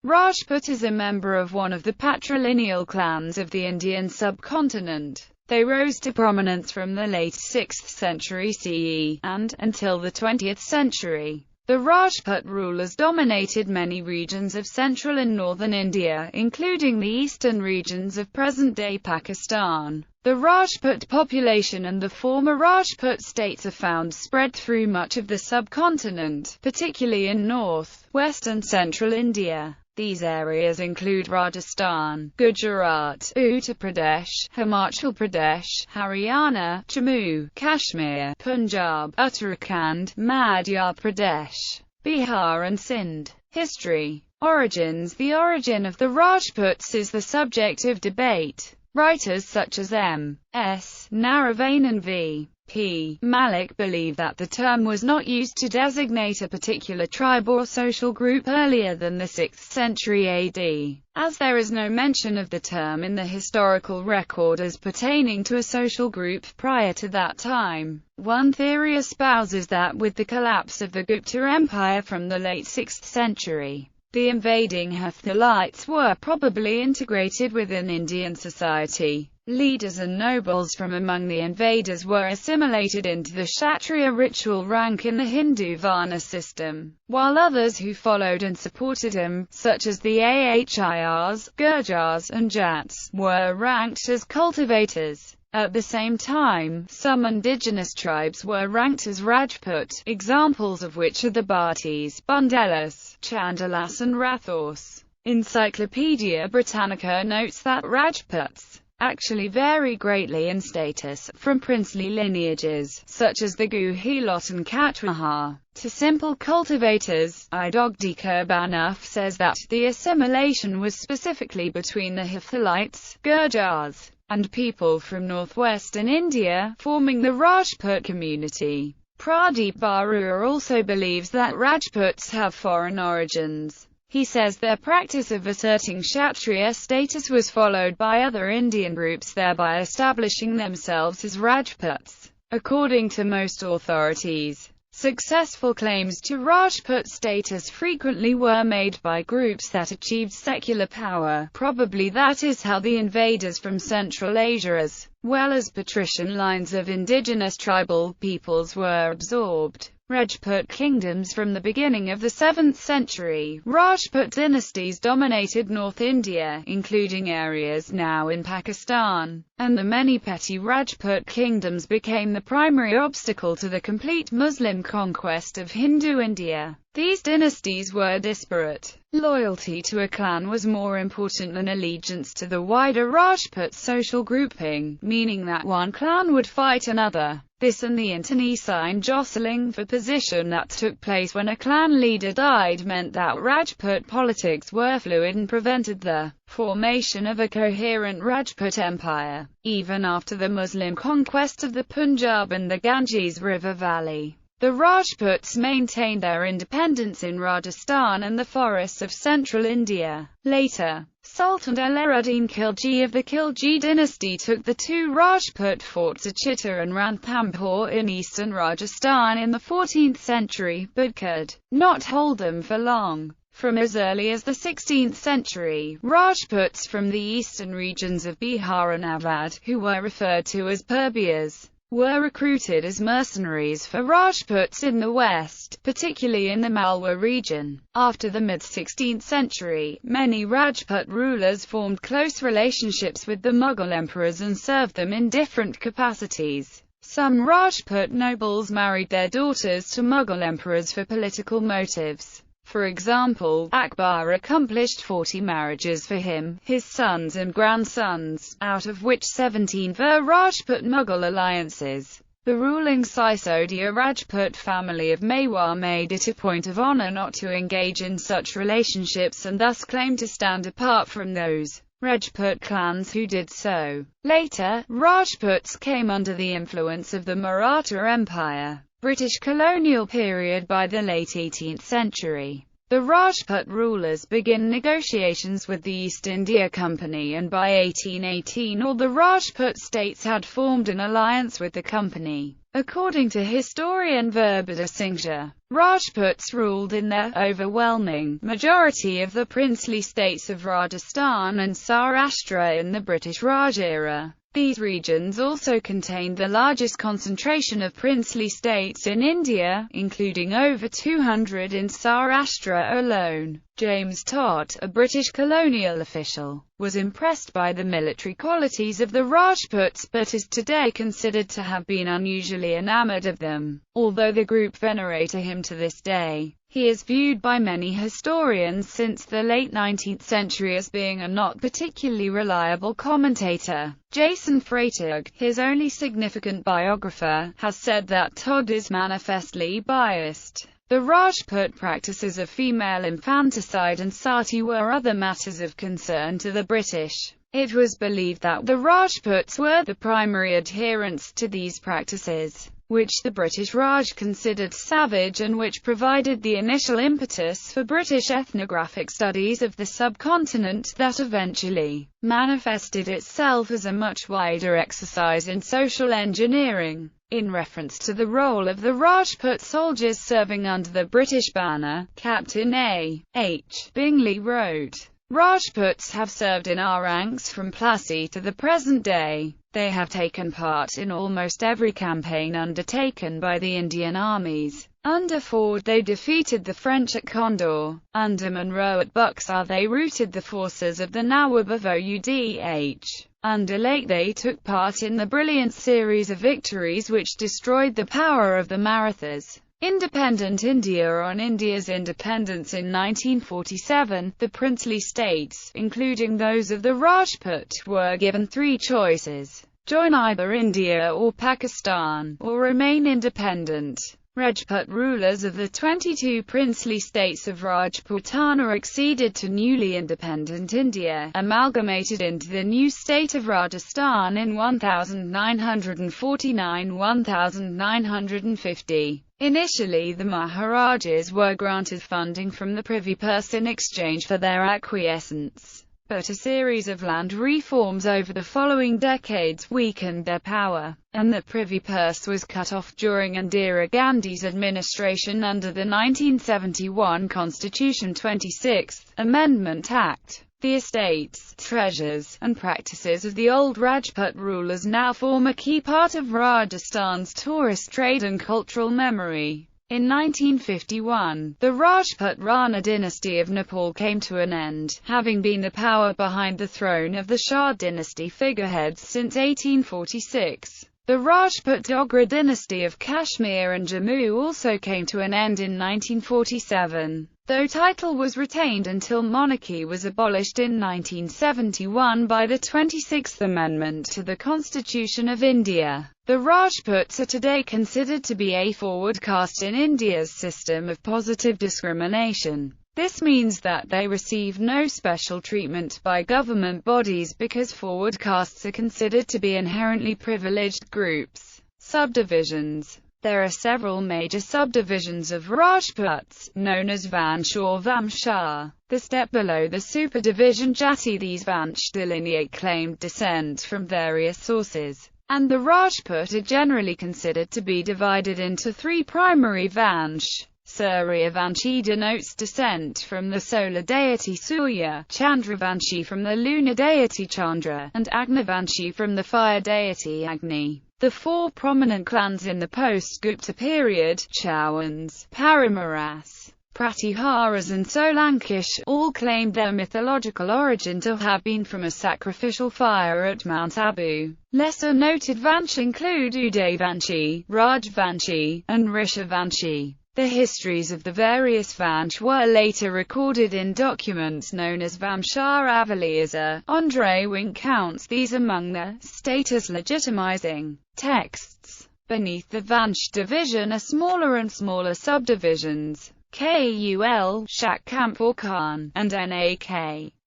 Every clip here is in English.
Rajput is a member of one of the patrilineal clans of the Indian subcontinent. They rose to prominence from the late 6th century CE, and, until the 20th century, the Rajput rulers dominated many regions of central and northern India, including the eastern regions of present-day Pakistan. The Rajput population and the former Rajput states are found spread through much of the subcontinent, particularly in north, west and central India. These areas include Rajasthan, Gujarat, Uttar Pradesh, Himachal Pradesh, Haryana, Jammu, Kashmir, Punjab, Uttarakhand, Madhya Pradesh, Bihar and Sindh. History. Origins. The origin of the Rajputs is the subject of debate. Writers such as M.S. Naravain and V.P. Malik believe that the term was not used to designate a particular tribe or social group earlier than the 6th century AD, as there is no mention of the term in the historical record as pertaining to a social group prior to that time. One theory espouses that with the collapse of the Gupta Empire from the late 6th century, the invading Hephthalites were probably integrated within Indian society. Leaders and nobles from among the invaders were assimilated into the Kshatriya ritual rank in the Hindu Varna system, while others who followed and supported him, such as the Ahirs, Gurjars, and Jats, were ranked as cultivators. At the same time, some indigenous tribes were ranked as Rajput, examples of which are the Bhartis, Bundelas, Chandalas and Rathors. Encyclopaedia Britannica notes that Rajputs actually vary greatly in status, from princely lineages, such as the Guhilot and Katwahar, to simple cultivators. Idogdika Banuf says that the assimilation was specifically between the Hephthalites, Gurjars, and people from northwestern India, forming the Rajput community. Pradeep Barua also believes that Rajputs have foreign origins. He says their practice of asserting Kshatriya status was followed by other Indian groups, thereby establishing themselves as Rajputs. According to most authorities, successful claims to Rajput status frequently were made by groups that achieved secular power. Probably that is how the invaders from Central Asia as well as patrician lines of indigenous tribal peoples were absorbed. Rajput kingdoms. From the beginning of the 7th century, Rajput dynasties dominated North India, including areas now in Pakistan, and the many petty Rajput kingdoms became the primary obstacle to the complete Muslim conquest of Hindu India. These dynasties were disparate. Loyalty to a clan was more important than allegiance to the wider Rajput social grouping, meaning that one clan would fight another. This and the internecine jostling for position that took place when a clan leader died meant that Rajput politics were fluid and prevented the formation of a coherent Rajput empire. Even after the Muslim conquest of the Punjab and the Ganges River Valley, the Rajputs maintained their independence in Rajasthan and the forests of central India. Later, Sultan Jalaluddin Khilji of the Khilji dynasty took the two Rajput forts at Chittor and Ranthambore in eastern Rajasthan in the 14th century, but could not hold them for long. From as early as the 16th century, Rajputs from the eastern regions of Bihar and Awadh, who were referred to as Purbias, were recruited as mercenaries for Rajputs in the west, particularly in the Malwa region. After the mid-16th century, many Rajput rulers formed close relationships with the Mughal emperors and served them in different capacities. Some Rajput nobles married their daughters to Mughal emperors for political motives. For example, Akbar accomplished 40 marriages for him, his sons and grandsons, out of which 17 were Rajput-Mughal alliances. The ruling Sisodia Rajput family of Mewar made it a point of honor not to engage in such relationships and thus claimed to stand apart from those Rajput clans who did so. Later, Rajputs came under the influence of the Maratha Empire, British colonial period. By the late 18th century, the Rajput rulers began negotiations with the East India Company, and by 1818 all the Rajput states had formed an alliance with the company. According to historian Verbada Singha, Rajputs ruled in the overwhelming majority of the princely states of Rajasthan and Saurashtra in the British Raj era. These regions also contained the largest concentration of princely states in India, including over 200 in Saurashtra alone. James Todd, a British colonial official, was impressed by the military qualities of the Rajputs but is today considered to have been unusually enamored of them. Although the group venerate him to this day, he is viewed by many historians since the late 19th century as being a not particularly reliable commentator. Jason Freitag, his only significant biographer, has said that Todd is manifestly biased. The Rajput practices of female infanticide and sati were other matters of concern to the British. It was believed that the Rajputs were the primary adherents to these practices, which the British Raj considered savage and which provided the initial impetus for British ethnographic studies of the subcontinent that eventually manifested itself as a much wider exercise in social engineering. In reference to the role of the Rajput soldiers serving under the British banner, Captain A. H. Bingley wrote, "Rajputs have served in our ranks from Plassey to the present day. They have taken part in almost every campaign undertaken by the Indian armies. Under Forde they defeated the French at Condor. Under Monroe at Buxar they routed the forces of the Nawab of Oudh. Under Lake they took part in the brilliant series of victories which destroyed the power of the Marathas." Independent India. On India's independence in 1947, the princely states, including those of the Rajput, were given three choices: join either India or Pakistan, or remain independent. Rajput rulers of the 22 princely states of Rajputana acceded to newly independent India, amalgamated into the new state of Rajasthan in 1949–1950. Initially the Maharajas were granted funding from the Privy Purse in exchange for their acquiescence, but a series of land reforms over the following decades weakened their power, and the Privy Purse was cut off during Indira Gandhi's administration under the 1971 Constitution 26th Amendment Act. The estates, treasures, and practices of the old Rajput rulers now form a key part of Rajasthan's tourist trade and cultural memory. In 1951, the Rajput Rana dynasty of Nepal came to an end, having been the power behind the throne of the Shah dynasty figureheads since 1846. The Rajput Dogra dynasty of Kashmir and Jammu also came to an end in 1947, though title was retained until monarchy was abolished in 1971 by the 26th Amendment to the Constitution of India. The Rajputs are today considered to be a forward caste in India's system of positive discrimination. This means that they receive no special treatment by government bodies because forward castes are considered to be inherently privileged groups. Subdivisions. There are several major subdivisions of Rajputs, known as Vansh or Vamshar. The step below the superdivision Jati. These Vansh delineate claimed descent from various sources, and the Rajput are generally considered to be divided into three primary Vansh. Suryavanshi denotes descent from the solar deity Surya, Chandravanshi from the lunar deity Chandra, and Agnivanshi from the fire deity Agni. The four prominent clans in the post-Gupta period, Chauhans, Paramaras, Pratiharas and Solankish, all claimed their mythological origin to have been from a sacrificial fire at Mount Abu. Lesser noted Vansh include Udayvanshi, Rajvanshi, and Rishavanshi. The histories of the various Vansh were later recorded in documents known as Vamshar Avaliyasa. Andre Wink counts these among the status legitimizing texts. Beneath the Vansh division are smaller and smaller subdivisions. Kul, Shakkamp or Khan, and Nak.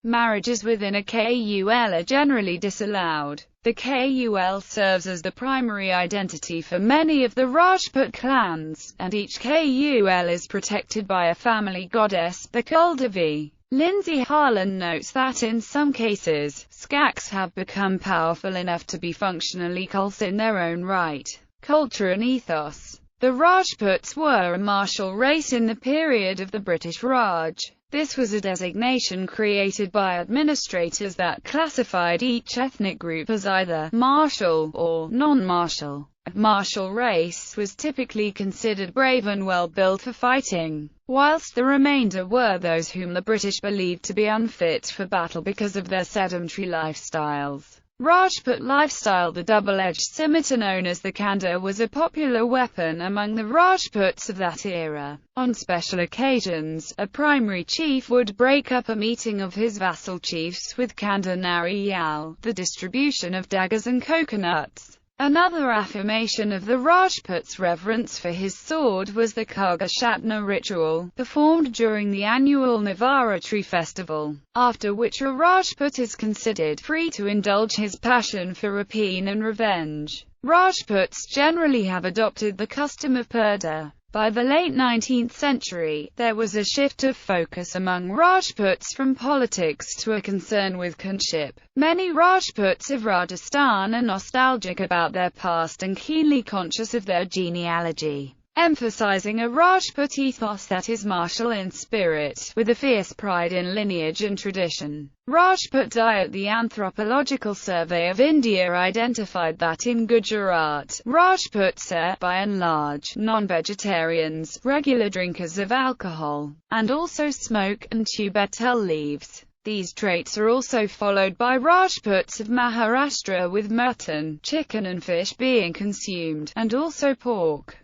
Marriages within a Kul are generally disallowed. The Kul serves as the primary identity for many of the Rajput clans, and each Kul is protected by a family goddess, the Kuldevi. Lindsay Harlan notes that in some cases, Skaks have become powerful enough to be functionally cults in their own right. Culture and ethos. The Rajputs were a martial race in the period of the British Raj. This was a designation created by administrators that classified each ethnic group as either martial or non-martial. A martial race was typically considered brave and well-built for fighting, whilst the remainder were those whom the British believed to be unfit for battle because of their sedentary lifestyles. Rajput lifestyle. The double-edged scimitar known as the kanda was a popular weapon among the Rajputs of that era. On special occasions, a primary chief would break up a meeting of his vassal chiefs with kanda nariyal, the distribution of daggers and coconuts. Another affirmation of the Rajput's reverence for his sword was the Karga Shatna ritual, performed during the annual Navaratri festival, after which a Rajput is considered free to indulge his passion for rapine and revenge. Rajputs generally have adopted the custom of purdah. By the late 19th century, there was a shift of focus among Rajputs from politics to a concern with kinship. Many Rajputs of Rajasthan are nostalgic about their past and keenly conscious of their genealogy, emphasizing a Rajput ethos that is martial in spirit, with a fierce pride in lineage and tradition. Rajput Diet. The Anthropological Survey of India identified that in Gujarat, Rajputs are, by and large, non-vegetarians, regular drinkers of alcohol, and also smoke and chew betel leaves. These traits are also followed by Rajputs of Maharashtra, with mutton, chicken and fish being consumed, and also pork.